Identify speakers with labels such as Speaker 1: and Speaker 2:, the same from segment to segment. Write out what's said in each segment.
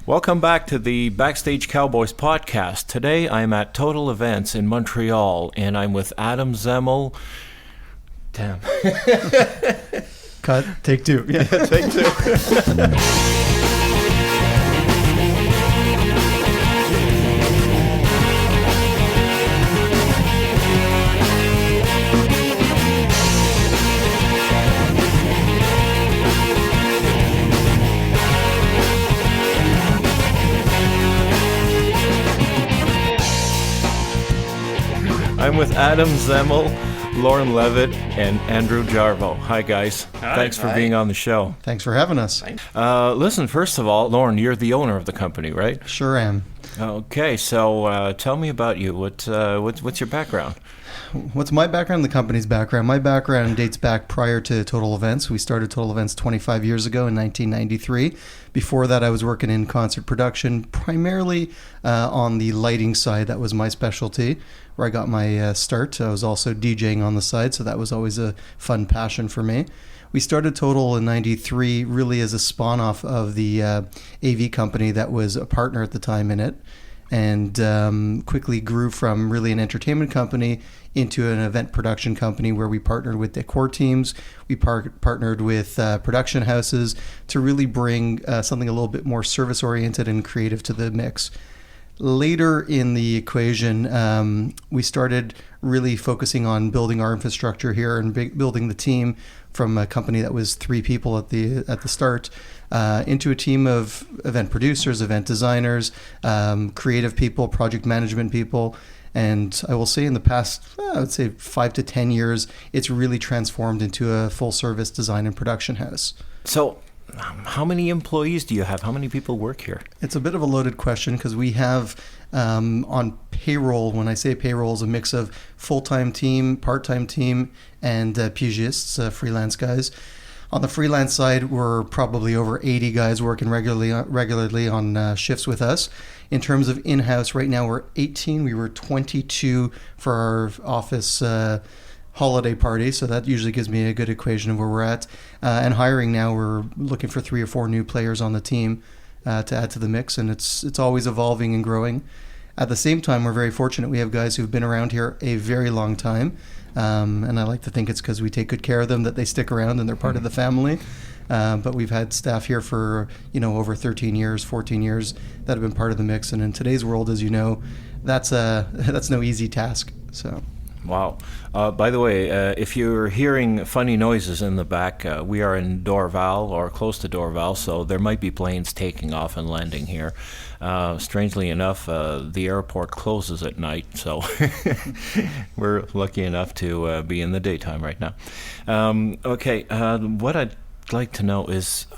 Speaker 1: Welcome back to the Backstage Cowboys Podcast. Today I'm at Total Events in Montreal, and I'm with Adam Zemel. Damn.
Speaker 2: Cut. Take two.
Speaker 1: Yeah, take two. I'm with Adam Zemel, Lorne Levitt, and Andrew Jarvo. Hi, guys.
Speaker 3: Hi.
Speaker 1: Thanks for being on the show.
Speaker 2: Thanks for having us.
Speaker 1: Listen, first of all, Lorne, you're the owner of the company, right?
Speaker 2: Sure am.
Speaker 1: Okay, so tell me about you. What's your background?
Speaker 2: What's my background? The company's background. My background dates back prior to Total Events. We started Total Events 25 years ago in 1993. Before that, I was working in concert production, primarily on the lighting side. That was my specialty, where I got my start. I was also DJing on the side, so that was always a fun passion for me. We started Total in 93 really as a spawn-off of the AV company that was a partner at the time in it, and quickly grew from really an entertainment company into an event production company where we partnered with decor teams. We partnered with production houses to really bring something a little bit more service-oriented and creative to the mix. Later in the equation, we started really focusing on building our infrastructure here and building the team from a company that was 3 people at the start into a team of event producers, event designers, creative people, project management people. And I will say in the past, I would say 5 to 10 years, it's really transformed into a full-service design and production house.
Speaker 1: So how many employees do you have? How many people work here?
Speaker 2: It's a bit of a loaded question because we have on payroll, when I say payroll, is a mix of full-time team, part-time team, and pigistes, freelance guys. On the freelance side, we're probably over 80 guys working regularly on shifts with us. In terms of in-house, right now we're 18. We were 22 for our office holiday party, so that usually gives me a good equation of where we're at. And hiring now, we're looking for 3 or 4 new players on the team to add to the mix, and it's always evolving and growing. At the same time, we're very fortunate. We have guys who've been around here a very long time, and I like to think it's because we take good care of them that they stick around and they're part of the family. But we've had staff here for over 13 years, 14 years that have been part of the mix, and in today's world, as you know, that's no easy task. So.
Speaker 1: Wow. By the way, if you're hearing funny noises in the back, we are in Dorval or close to Dorval, so there might be planes taking off and landing here. Strangely enough, the airport closes at night, so we're lucky enough to be in the daytime right now. Okay, what I'd like to know is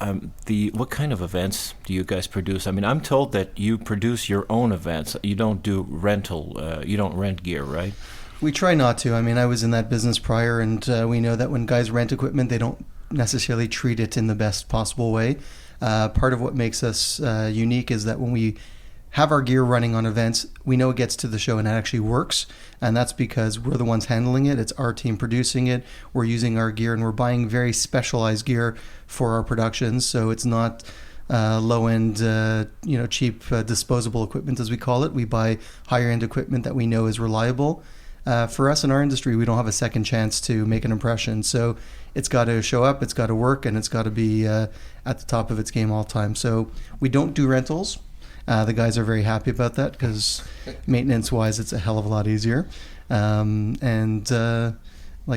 Speaker 1: what kind of events do you guys produce? I mean, I'm told that you produce your own events. You don't do rental. You don't rent gear, right?
Speaker 2: We try not to. I mean, I was in that business prior, and we know that when guys rent equipment, they don't necessarily treat it in the best possible way. Part of what makes us unique is that when we have our gear running on events, we know it gets to the show and it actually works. And that's because we're the ones handling it. It's our team producing it. We're using our gear, and we're buying very specialized gear for our productions. So it's not low-end, cheap disposable equipment, as we call it. We buy higher-end equipment that we know is reliable. For us in our industry, we don't have a second chance to make an impression. So it's got to show up, it's got to work, and it's got to be at the top of its game all the time. So we don't do rentals. The guys are very happy about that because maintenance-wise, it's a hell of a lot easier. Like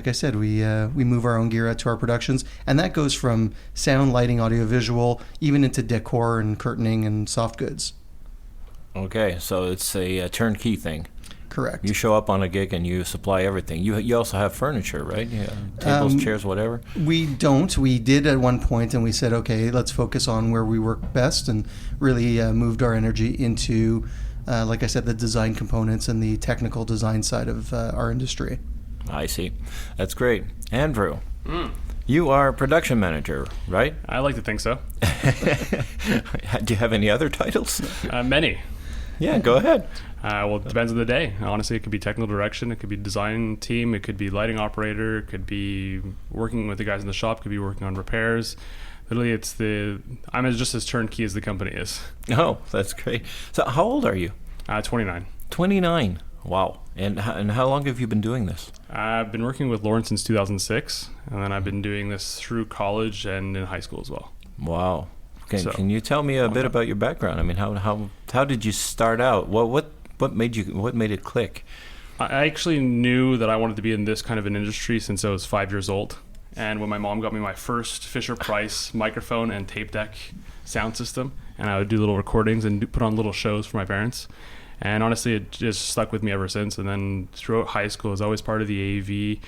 Speaker 2: I said, we move our own gear out to our productions, and that goes from sound, lighting, audio-visual, even into decor and curtaining and soft goods.
Speaker 1: Okay, so it's a turnkey thing.
Speaker 2: Correct.
Speaker 1: You show up on a gig and you supply everything. You also have furniture, right? Yeah. Tables, chairs, whatever?
Speaker 2: We don't. We did at one point, and we said, okay, let's focus on where we work best, and really moved our energy into, like I said, the design components and the technical design side of our industry.
Speaker 1: I see. That's great. Andrew, you are production manager, right?
Speaker 3: I like to think so.
Speaker 1: Do you have any other titles?
Speaker 3: Many.
Speaker 1: Yeah, go ahead.
Speaker 3: Well, it depends on the day. Honestly, it could be technical direction, it could be design team, it could be lighting operator, it could be working with the guys in the shop, it could be working on repairs. Literally, I'm just as turnkey as the company is.
Speaker 1: Oh, that's great. So how old are you?
Speaker 3: 29.
Speaker 1: 29. Wow. And how long have you been doing this?
Speaker 3: I've been working with Lorne since 2006, and then I've been doing this through college and in high school as well.
Speaker 1: Wow. Can you tell me a bit about your background? I mean, how did you start out? What made it click?
Speaker 3: I actually knew that I wanted to be in this kind of an industry since I was 5 years old. And when my mom got me my first Fisher-Price microphone and tape deck sound system, and I would do little recordings and put on little shows for my parents. And honestly, it just stuck with me ever since. And then throughout high school, I was always part of the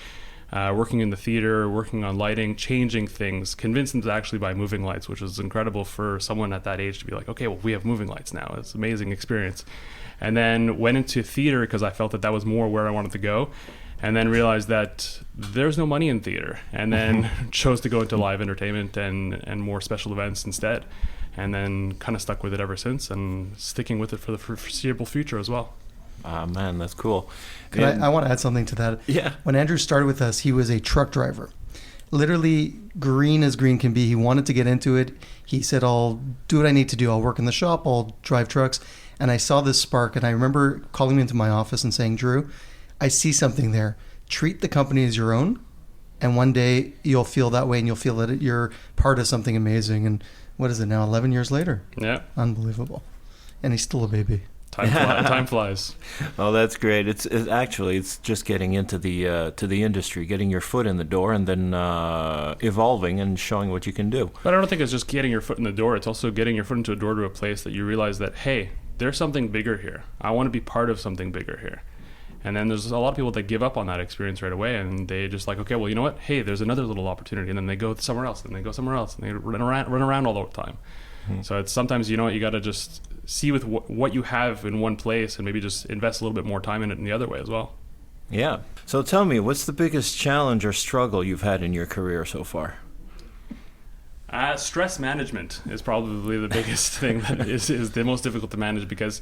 Speaker 3: AV, working in the theater, working on lighting, changing things, convinced them to actually buy moving lights, which was incredible for someone at that age to be like, okay, well, we have moving lights now. It's an amazing experience. And then went into theater because I felt that was more where I wanted to go. And then realized that there's no money in theater. And then chose to go into live entertainment and more special events instead. And then kind of stuck with it ever since, and sticking with it for the foreseeable future as well.
Speaker 1: Man, that's cool.
Speaker 2: I want to add something to that.
Speaker 1: Yeah.
Speaker 2: When Andrew started with us, he was a truck driver. Literally green as green can be. He wanted to get into it. He said, I'll do what I need to do. I'll work in the shop. I'll drive trucks. And I saw this spark, and I remember calling him into my office and saying, Drew, I see something there. Treat the company as your own, and one day you'll feel that way, and you'll feel that you're part of something amazing. And what is it now, 11 years later?
Speaker 3: Yeah.
Speaker 2: Unbelievable. And he's still a baby.
Speaker 3: Time flies.
Speaker 1: Oh, that's great. It's just getting into the industry, getting your foot in the door, and then evolving and showing what you can do.
Speaker 3: But I don't think it's just getting your foot in the door. It's also getting your foot into a door to a place that you realize that, hey, there's something bigger here. I want to be part of something bigger here. And then there's a lot of people that give up on that experience right away, and they just like, okay, well, you know what? Hey, there's another little opportunity, and then they go somewhere else, and they go somewhere else, and they run around all the time. So it's sometimes, you know what, you got to just see with what you have in one place, and maybe just invest a little bit more time in it in the other way as well.
Speaker 1: Yeah. So tell me, what's the biggest challenge or struggle you've had in your career so far?
Speaker 3: Stress management is probably the biggest thing that is the most difficult to manage, because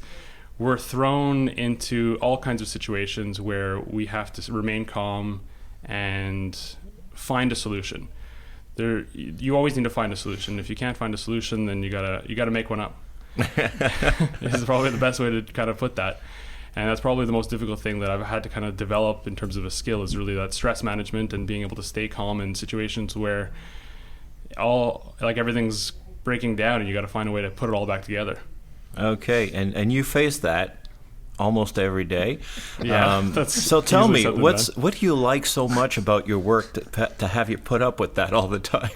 Speaker 3: we're thrown into all kinds of situations where we have to remain calm and find a solution. You always need to find a solution. If you can't find a solution, then you gotta make one up. This is probably the best way to kind of put that. And that's probably the most difficult thing that I've had to kind of develop in terms of a skill, is really that stress management and being able to stay calm in situations where everything's breaking down, and you got to find a way to put it all back together.
Speaker 1: Okay, and you face that almost every day.
Speaker 3: Yeah.
Speaker 1: So tell me, what do you like so much about your work to have you put up with that all the time?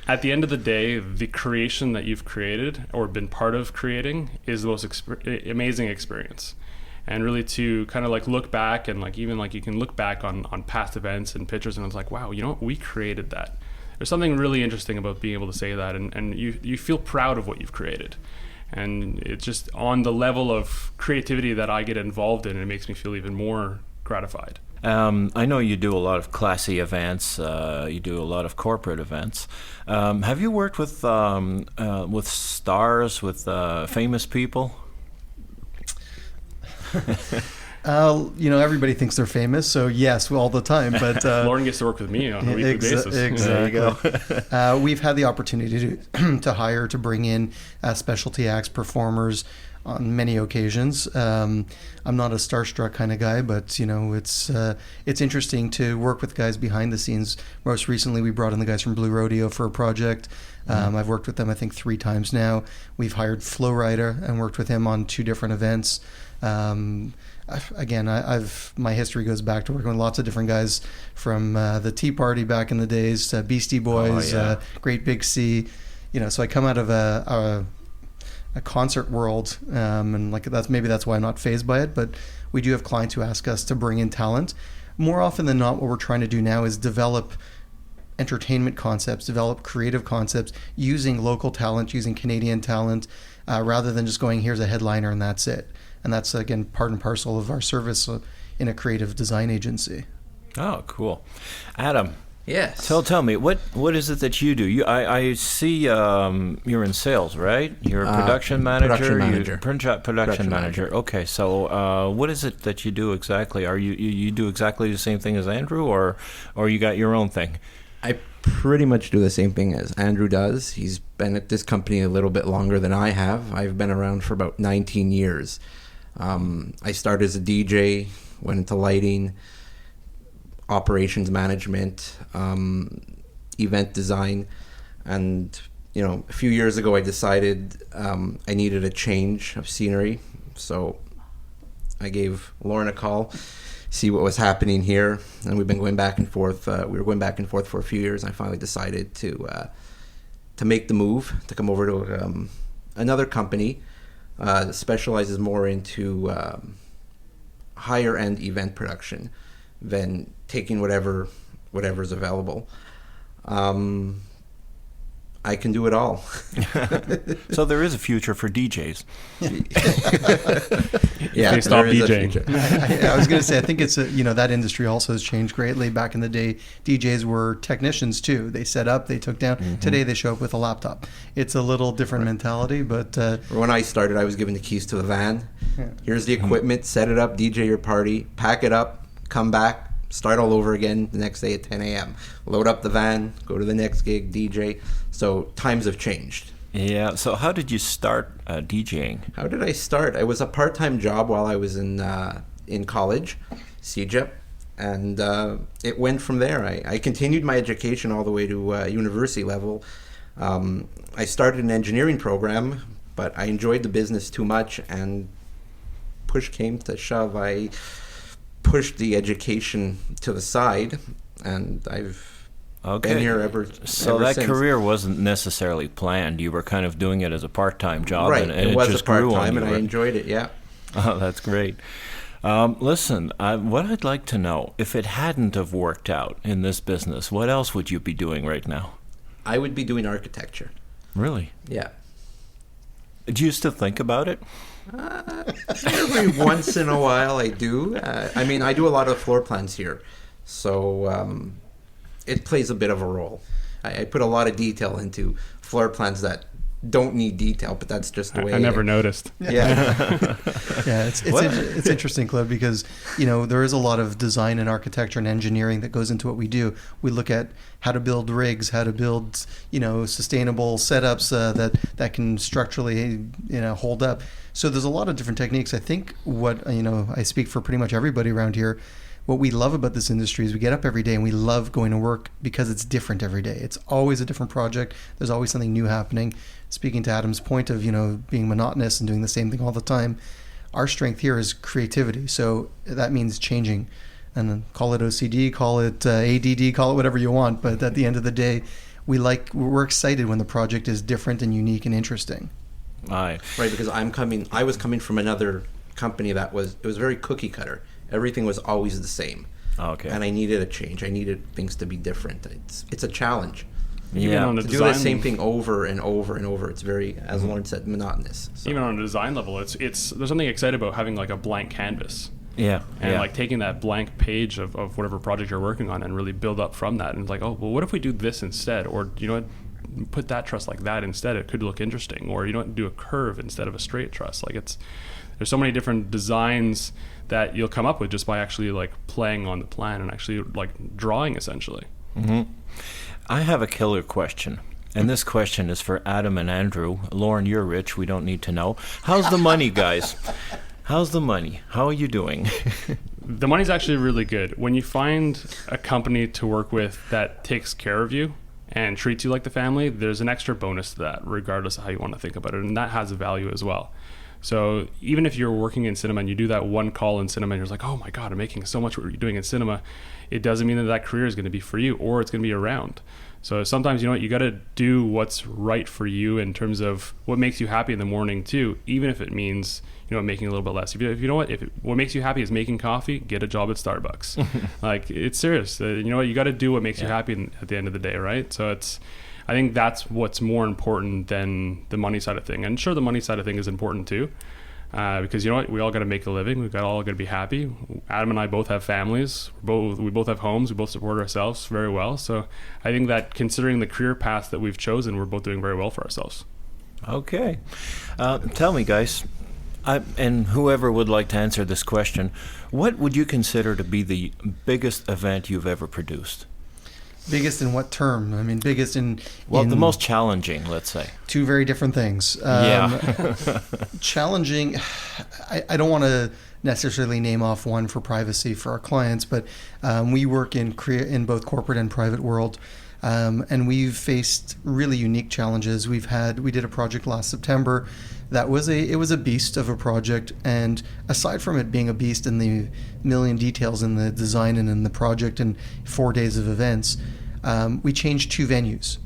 Speaker 3: At the end of the day, the creation that you've created or been part of creating is the most amazing experience. And really to kind of like look back, and like even like you can look back on past events and pictures, and it's like, wow, you know what? We created that. There's something really interesting about being able to say that, and you feel proud of what you've created. And it's just on the level of creativity that I get involved in, it makes me feel even more gratified.
Speaker 1: I know you do a lot of classy events. You do a lot of corporate events. Have you worked with stars, with famous people?
Speaker 2: Everybody thinks they're famous, so yes, all the time. But
Speaker 3: Lorne gets to work with me on a weekly basis.
Speaker 2: Exactly. We've had the opportunity to hire, to bring in specialty acts, performers on many occasions. I'm not a starstruck kind of guy, but it's interesting to work with guys behind the scenes. Most recently, we brought in the guys from Blue Rodeo for a project. I've worked with them, I think, 3 times now. We've hired Flo Rida and worked with him on 2 different events. Again, my history goes back to working with lots of different guys, from the Tea Party back in the days, Beastie Boys, Great Big Sea. So I come out of a concert world, and that's why I'm not fazed by it. But we do have clients who ask us to bring in talent. More often than not, what we're trying to do now is develop entertainment concepts, develop creative concepts using local talent, using Canadian talent, rather than just going, here's a headliner and that's it. And that's, again, part and parcel of our service in a creative design agency.
Speaker 1: Oh, cool. Adam.
Speaker 4: Yes.
Speaker 1: Tell me, what is it that you do? I see you're in sales, right? You're a production manager. Production manager. Okay, so what is it that you do exactly? Are you do exactly the same thing as Andrew, or you got your own thing?
Speaker 4: I pretty much do the same thing as Andrew does. He's been at this company a little bit longer than I have. I've been around for about 19 years. I started as a DJ, went into lighting, operations management, event design, and a few years ago I decided I needed a change of scenery, so I gave Lorne a call, see what was happening here, and we've been going back and forth. We were going back and forth for a few years, and I finally decided to make the move to come over to another company that specializes more into higher end event production than taking whatever's available. I can do it all.
Speaker 1: So there is a future for DJs.
Speaker 4: Yeah,
Speaker 3: they stop DJing.
Speaker 2: I was going to say, I think it's that industry also has changed greatly. Back in the day, DJs were technicians too. They set up, they took down. Mm-hmm. Today they show up with a laptop. It's a little different mentality, but
Speaker 4: when I started, I was given the keys to the van. Yeah. Here's the equipment. Set it up, DJ your party, pack it up, come back, start all over again the next day at 10 a.m. Load up the van, go to the next gig, DJ. So times have changed.
Speaker 1: Yeah. So how did you start DJing?
Speaker 4: How did I start? It was a part-time job while I was in college, CEGEP, and it went from there. I continued my education all the way to university level. I started an engineering program, but I enjoyed the business too much, and push came to shove. I pushed the education to the side, and I've been here ever
Speaker 1: that
Speaker 4: since.
Speaker 1: Career wasn't necessarily planned. You were kind of doing it as a part-time job,
Speaker 4: right?
Speaker 1: and
Speaker 4: it was
Speaker 1: just
Speaker 4: a part-time,
Speaker 1: grew on you,
Speaker 4: and I enjoyed it. Yeah.
Speaker 1: Oh, that's great. Listen, what I'd like to know, if it hadn't have worked out in this business, what else would you be doing right now?
Speaker 4: I would be doing architecture.
Speaker 1: Really?
Speaker 4: Yeah.
Speaker 1: Do you still think about it?
Speaker 4: Every once in a while I do. I do a lot of floor plans here, so it plays a bit of a role. I put a lot of detail into floor plans that don't need detail, but that's just the way
Speaker 3: I never noticed.
Speaker 4: Yeah.
Speaker 2: Yeah, it's interesting, Claude, because there is a lot of design and architecture and engineering that goes into what we do. We look at how to build rigs, how to build sustainable setups that can structurally hold up. So there's a lot of different techniques. I think what I speak for pretty much everybody around here. What we love about this industry is we get up every day and we love going to work because it's different every day. It's always a different project. There's always something new happening. Speaking to Adam's point of being monotonous and doing the same thing all the time, our strength here is creativity. So that means changing, and then call it OCD, call it ADD, call it whatever you want. But at the end of the day, we're excited when the project is different and unique and interesting.
Speaker 4: Right, because I was coming from another company it was very cookie cutter. Everything was always the same.
Speaker 1: Okay.
Speaker 4: And I needed a change. I needed things to be different. It's a challenge.
Speaker 3: Even on the
Speaker 4: to
Speaker 3: design,
Speaker 4: do the same thing over and over and over, it's very, as Lorne said, monotonous. So.
Speaker 3: Even on a design level, there's something exciting about having like a blank canvas.
Speaker 1: Yeah.
Speaker 3: And like taking that blank page of whatever project you're working on and really build up from that. And like, oh, well, what if we do this instead? Or put that truss like that instead. It could look interesting. Or do a curve instead of a straight truss. Like there's so many different designs that you'll come up with just by actually like playing on the plan and actually like drawing essentially.
Speaker 1: Mm-hmm. I have a killer question, and this question is for Adam and Andrew. Lorne, you're rich. We don't need to know. How's the money, guys? How's the money? How are you doing?
Speaker 3: The money's actually really good. When you find a company to work with that takes care of you and treats you like the family, there's an extra bonus to that, regardless of how you want to think about it, and that has a value as well. So even if you're working in cinema and you do that one call in cinema and you're like, oh my God, I'm making so much what you're doing in cinema, it doesn't mean that career is going to be for you or it's going to be around. So sometimes, you got to do what's right for you in terms of what makes you happy in the morning too, even if it means, making a little bit less. What makes you happy is making coffee, get a job at Starbucks. Like, it's serious. You got to do what makes you happy at the end of the day, right? So I think that's what's more important than the money side of thing. And sure, the money side of thing is important too, because we all got to make a living. We've all got to be happy. Adam and I both have families. We both have homes. We both support ourselves very well. So I think that considering the career path that we've chosen, we're both doing very well for ourselves.
Speaker 1: Okay. Tell me, guys, and whoever would like to answer this question, what would you consider to be the biggest event you've ever produced?
Speaker 2: Biggest in what term? I mean, biggest in...
Speaker 1: Well,
Speaker 2: in
Speaker 1: the most challenging, let's say.
Speaker 2: two very different things. Challenging, I don't want to necessarily name off one for privacy for our clients, but we work in both corporate and private world. And we've faced really unique challenges. We did a project last September that was a beast of a project, and aside from it being a beast in the million details in the design and in the project and 4 days of events, we changed 2 venues.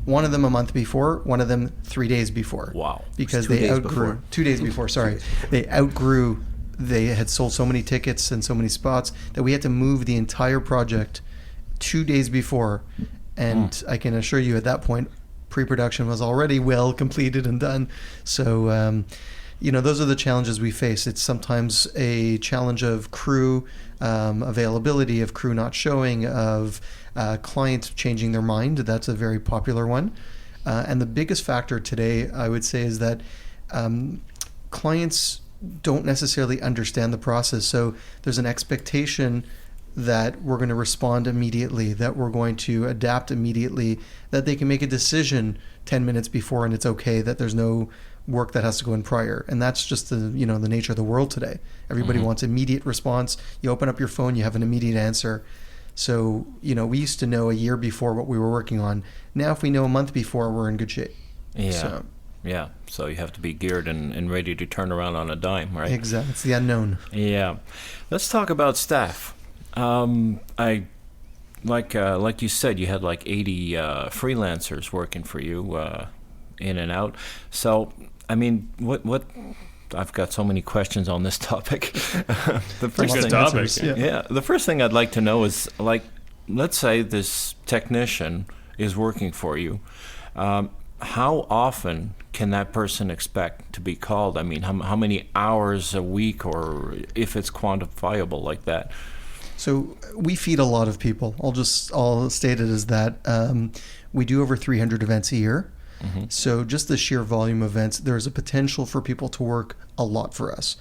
Speaker 2: One of them a month before, one of them 3 days before.
Speaker 1: Wow.
Speaker 2: Because they outgrew 2 days before, sorry. They had sold so many tickets and so many spots that we had to move the entire project 2 days before. And I can assure you at that point, pre-production was already well completed and done. So, those are the challenges we face. It's sometimes a challenge of crew availability, of crew not showing, of clients changing their mind. That's a very popular one. And the biggest factor today, I would say, is that clients don't necessarily understand the process. So there's an expectation that we're going to respond immediately, that we're going to adapt immediately, that they can make a decision 10 minutes before and it's okay, that there's no work that has to go in prior. And that's just the nature of the world today. Everybody wants immediate response. You open up your phone, you have an immediate answer. So, we used to know a year before what we were working on. Now, if we know a month before, we're in good shape.
Speaker 1: Yeah. Yeah. So you have to be geared and ready to turn around on a dime, right?
Speaker 2: Exactly. It's the unknown.
Speaker 1: Yeah. Let's talk about staff. Like you said, you had like 80 freelancers working for you in and out. So, I mean, what I've got so many questions on this topic. The first thing I'd like to know is, like, let's say this technician is working for you. How often can that person expect to be called? I mean, how many hours a week, or if it's quantifiable like that?
Speaker 2: So we feed a lot of people. I'll state it as that. We do over 300 events a year. So just the sheer volume of events, there's a potential for people to work a lot for us,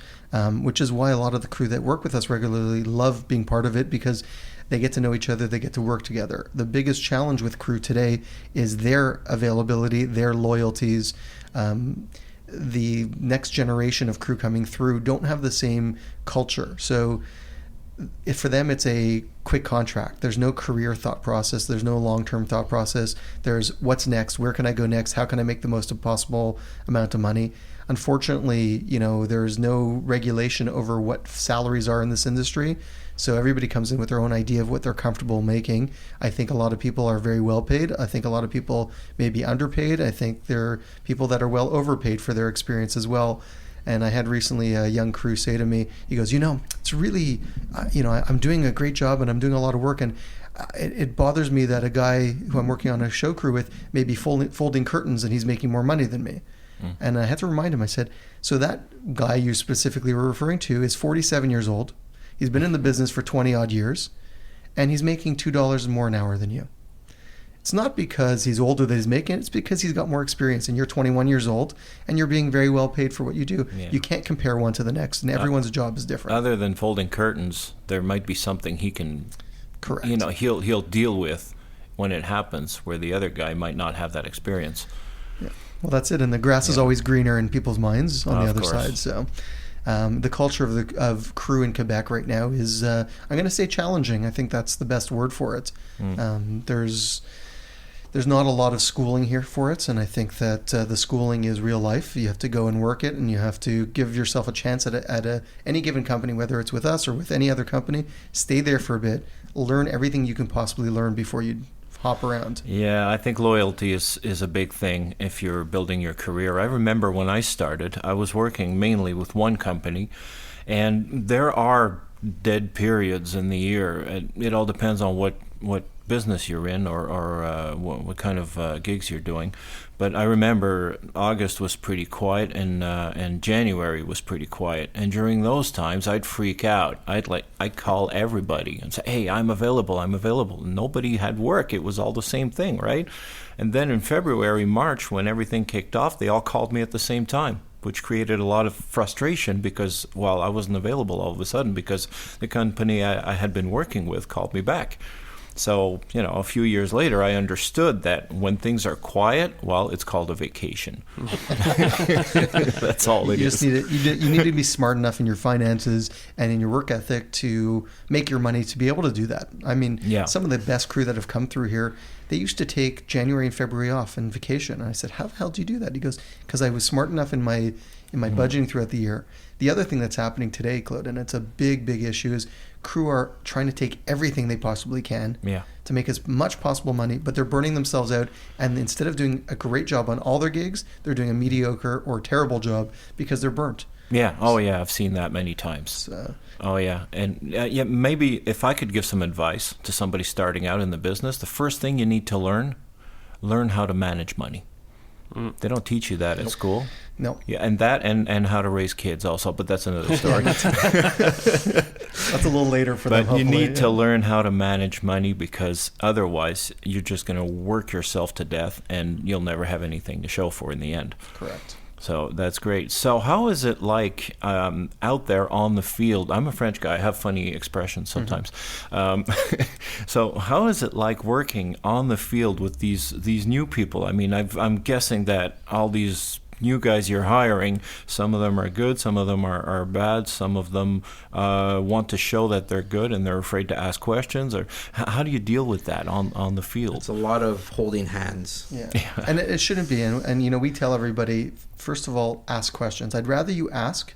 Speaker 2: which is why a lot of the crew that work with us regularly love being part of it, because they get to know each other, they get to work together. The biggest challenge with crew today is their availability, their loyalties. The next generation of crew coming through don't have the same culture. So if for them it's a quick contract, there's no career thought process, there's no long-term thought process. There's what's next, where can I go next, how can I make the most possible amount of money. Unfortunately, there's no regulation over what salaries are in this industry, so everybody comes in with their own idea of what they're comfortable making. I think a lot of people are very well paid. I think a lot of people may be underpaid. I think there are people that are well overpaid for their experience as well. And I had recently a young crew say to me, he goes, it's really, I'm doing a great job and I'm doing a lot of work, and it bothers me that a guy who I'm working on a show crew with may be folding curtains and he's making more money than me. And I had to remind him, I said, so that guy you specifically were referring to is 47 years old. He's been in the business for 20 odd years, and he's making $2 more an hour than you. It's not because he's older that he's making it. It's because he's got more experience, and you're 21 years old, and you're being very well paid for what you do. Yeah. You can't compare one to the next, and everyone's job is different.
Speaker 1: Other than folding curtains, there might be something he can,
Speaker 2: correct.
Speaker 1: He'll deal with when it happens, where the other guy might not have that experience.
Speaker 2: Yeah. Well, that's it, and the grass is always greener in people's minds on the other
Speaker 1: course.
Speaker 2: side. So, the culture of crew in Quebec right now is, I'm going to say, challenging. I think that's the best word for it. There's not a lot of schooling here for it, and I think that the schooling is real life. You have to go and work it, and you have to give yourself a chance at any given company, whether it's with us or with any other company. Stay there for a bit, learn everything you can possibly learn before you hop around.
Speaker 1: Yeah, I think loyalty is a big thing if you're building your career. I remember when I started, I was working mainly with one company, and there are dead periods in the year. It all depends on what business you're in or what kind of gigs you're doing. But I remember August was pretty quiet and January was pretty quiet. And during those times, I'd freak out. I'd call everybody and say, "Hey, I'm available. And nobody had work. It was all the same thing, right? And then in February, March, when everything kicked off, they all called me at the same time, which created a lot of frustration because, I wasn't available all of a sudden because the company I had been working with called me back. So, a few years later, I understood that when things are quiet, well, it's called a vacation. That's all it is.
Speaker 2: You need to be smart enough in your finances and in your work ethic to make your money to be able to do that. I mean, some of the best crew that have come through here, they used to take January and February off and vacation. And I said, how the hell do you do that? He goes, because I was smart enough in my budgeting throughout the year. The other thing that's happening today, Claude, and it's a big, big issue, is crew are trying to take everything they possibly can to make as much possible money, but they're burning themselves out. And instead of doing a great job on all their gigs, they're doing a mediocre or terrible job because they're burnt.
Speaker 1: Yeah. Oh, yeah. I've seen that many times. Oh, yeah. And maybe if I could give some advice to somebody starting out in the business, the first thing you need to learn how to manage money. They don't teach you that at school.
Speaker 2: No.
Speaker 1: Yeah, and how to raise kids also, but that's another story.
Speaker 2: That's a little later for them.
Speaker 1: But you need to learn how to manage money, because otherwise you're just going to work yourself to death and you'll never have anything to show for in the end.
Speaker 2: Correct.
Speaker 1: So that's great. So how is it like out there on the field? I'm a French guy. I have funny expressions sometimes. So how is it like working on the field with these new people? I mean, I'm guessing that all these new guys you're hiring, some of them are good, some of them are bad, some of them want to show that they're good and they're afraid to ask questions. Or how do you deal with that on the field?
Speaker 4: It's a lot of holding hands.
Speaker 2: Yeah. And it shouldn't be. And we tell everybody, first of all, ask questions. I'd rather you ask.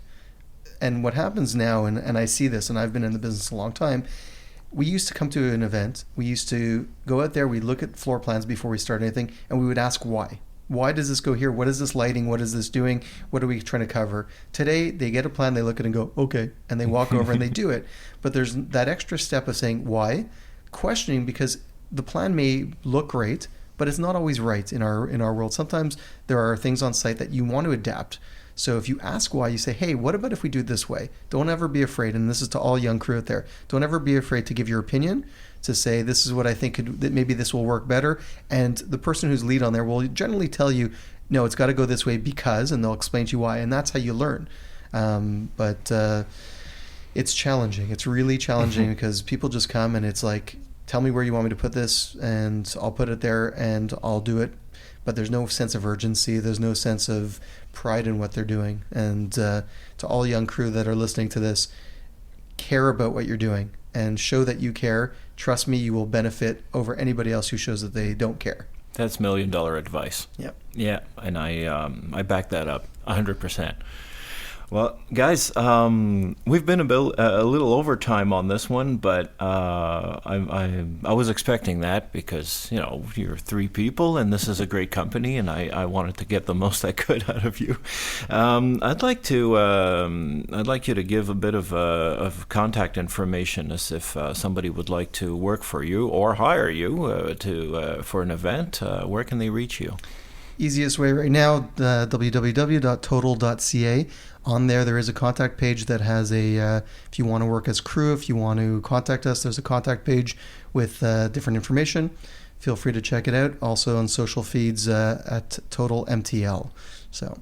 Speaker 2: And what happens now, and I see this, and I've been in the business a long time, we used to come to an event, we used to go out there, we'd look at floor plans before we start anything, and we would ask why. Why does this go here? What is this lighting? What is this doing? What are we trying to cover? Today, they get a plan, they look at it and go, okay, and they walk over and they do it. But there's that extra step of saying why, questioning, because the plan may look great, but it's not always right in our world. Sometimes there are things on site that you want to adapt. So if you ask why, you say, hey, what about if we do it this way? Don't ever be afraid, and this is to all young crew out there, don't ever be afraid to give your opinion, to say, this is what I think, that maybe this will work better. And the person who's lead on there will generally tell you, no, it's got to go this way because, and they'll explain to you why, and that's how you learn. But it's challenging. It's really challenging because people just come and it's like, tell me where you want me to put this, and I'll put it there and I'll do it. But there's no sense of urgency. There's no sense of pride in what they're doing. And to all young crew that are listening to this, care about what you're doing and show that you care. Trust me, you will benefit over anybody else who shows that they don't care.
Speaker 1: That's $1 million advice.
Speaker 2: Yep.
Speaker 1: Yeah, and I back that up 100%. Well, guys, we've been a little overtime on this one, but I was expecting that because you're three people and this is a great company, and I wanted to get the most I could out of you. I'd like you to give a bit of contact information, as if somebody would like to work for you or hire you for an event. Where can they reach you?
Speaker 2: Easiest way right now, www.total.ca. On there is a contact page that has if you want to work as crew, if you want to contact us, there's a contact page with different information. Feel free to check it out. Also on social feeds at Total MTL. So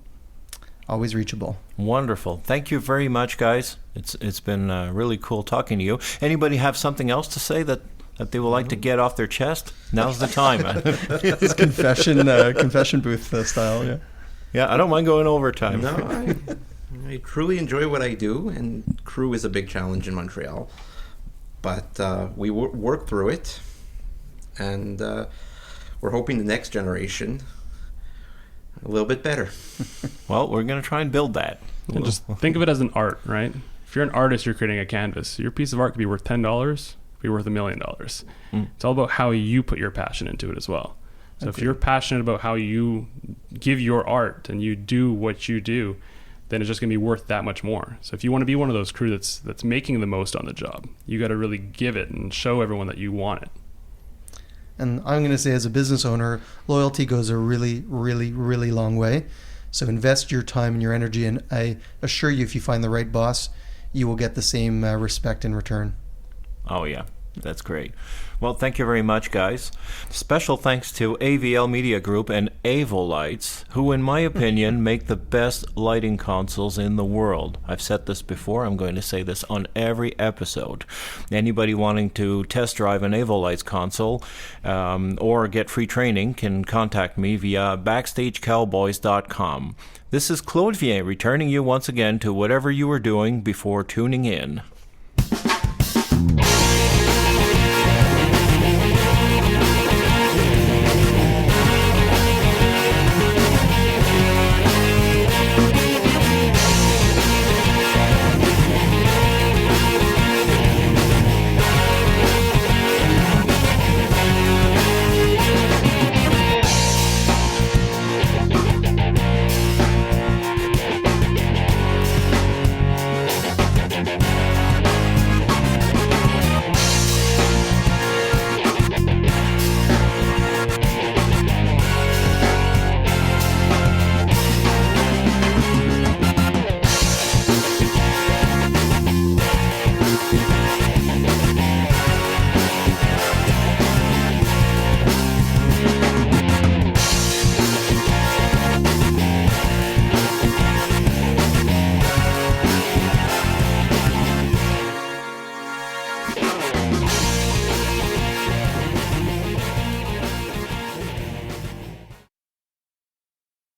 Speaker 2: always reachable.
Speaker 1: Wonderful. Thank you very much, guys. It's been really cool talking to you. Anybody have something else to say that they would like to get off their chest? Now's the time.
Speaker 2: It's confession booth style. Yeah.
Speaker 1: Yeah, I don't mind going overtime.
Speaker 4: No, I truly enjoy what I do, and crew is a big challenge in Montreal. But we work through it, and we're hoping the next generation a little bit better.
Speaker 1: Well, we're going to try and build that.
Speaker 3: And just think of it as an art, right? If you're an artist, you're creating a canvas. Your piece of art could be worth $10, be worth $1 million. It's all about how you put your passion into it as well. So if you're passionate about how you give your art and you do what you do, then it's just going to be worth that much more. So if you want to be one of those crew that's making the most on the job, you got to really give it and show everyone that you want it.
Speaker 2: And I'm going to say, as a business owner, loyalty goes a really, really, really long way. So invest your time and your energy, and I assure you, if you find the right boss, you will get the same respect in return.
Speaker 1: Oh, yeah. That's great. Well, thank you very much, guys. Special thanks to AVL Media Group and Avo Lights, who, in my opinion, make the best lighting consoles in the world. I've said this before. I'm going to say this on every episode. Anybody wanting to test drive an Avo Lights console or get free training can contact me via BackstageCowboys.com. This is Claude Vien returning you once again to whatever you were doing before tuning in.